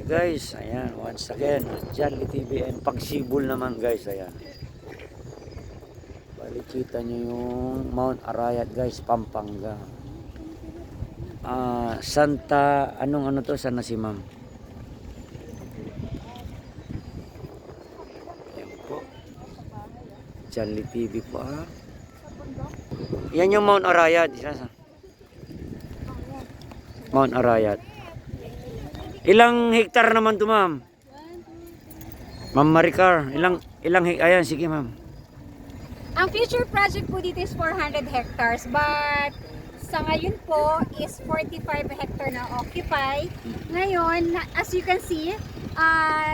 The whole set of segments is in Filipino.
guys. Ayan, once again, Jolly TV and Pagsibol naman guys. Ayan. Balikita nyo yung Mount Arayat guys, Pampanga. Santa, anong ano to? Sana si ma'am? Ayan po. Jolly TV po Yan yung Mount Arayat. Mount Arayat. Ilang hektar naman to ma'am? Ma'am Maricar, ayan, sige ma'am. Ang future project po dito is 400 hectares, but sa ngayon po is 45 hectare na occupy. Ngayon, as you can see,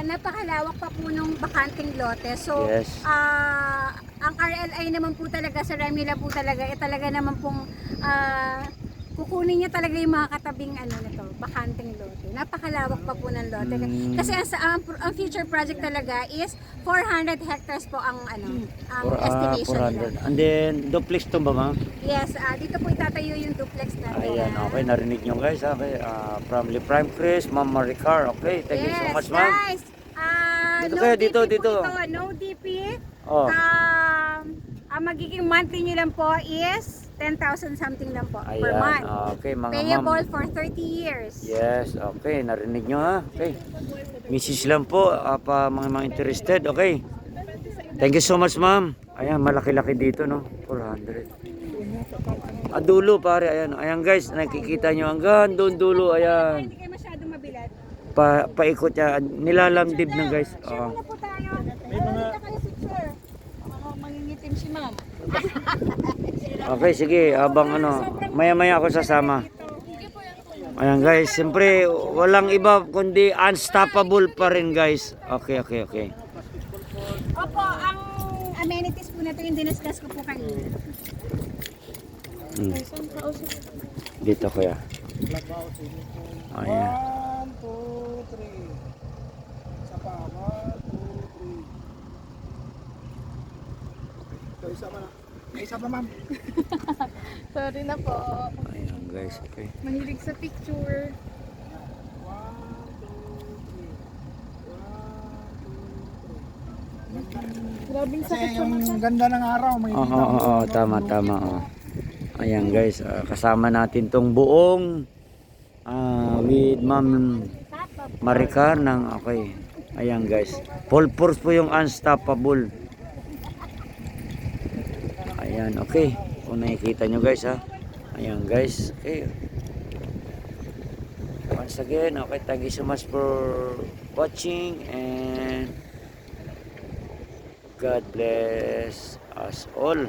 napakalawak pa po nung bakanting lote. So, Yes. ang RLI naman po talaga sa Remila po talaga, talaga naman pong kukunin niya talaga yung mga katabing nito, bakanting lote. Napakalawak pa po ng lote. Kasi ang future project talaga is 400 hectares po ang estimation nila. 400. And then, duplex to ba ma'am? Yes, dito po itatayo yung duplex natin. Ayan, okay, narinig nyo guys. Okay, from Prime Chris, Ma'am Maricar. Okay, thank you so much ma'am. Guys, Dito no kayo, DP dito. po ito, no DP. Oh. Ang magiging monthly nyo lang po is 10,000 something lang po per Ayan, month. okay mga Payable ma'am. for 30 years. Yes, okay, narinig nyo ha. Okay. Mrs. lang po, mga interested. Okay. Thank you so much ma'am. Ayan, malaki-laki dito no. 400. Dulo pare, ayan. Ayan guys, nakikita nyo hanggang doon dulo, ayan. Hindi kayo masyadong mabilat. Paikot niya, nilalamdib na guys. Share muna po tayo. Dito kayo si Sir. Mangingitim si ma'am. Okay, sige, abang maya-maya ako sasama. Ayan guys, siyempre walang iba kundi unstoppable pa rin guys. Okay. Opo, ang amenities po na ito yung diniscuss ko po kanina. Dito kuya. Ayan. 1, 2, 3. Isa pa. 1, 2, 3. Isa pa na. Isa pa ma'am. Sorry na po. Ayan guys, okay. Mahilig sa picture. 1, 2, 3. Grabing Kasi sakit sa yung mata. ganda ng araw. May Oo, tama. Ayan guys, kasama natin tong buong with Ma'am Maricar ng okay. Ayan guys, full force po yung unstoppable. Ayan, okay. Kung nakikita nyo guys ha. Ayan guys, okay. Once again, okay, thank you so much for watching and God bless us all.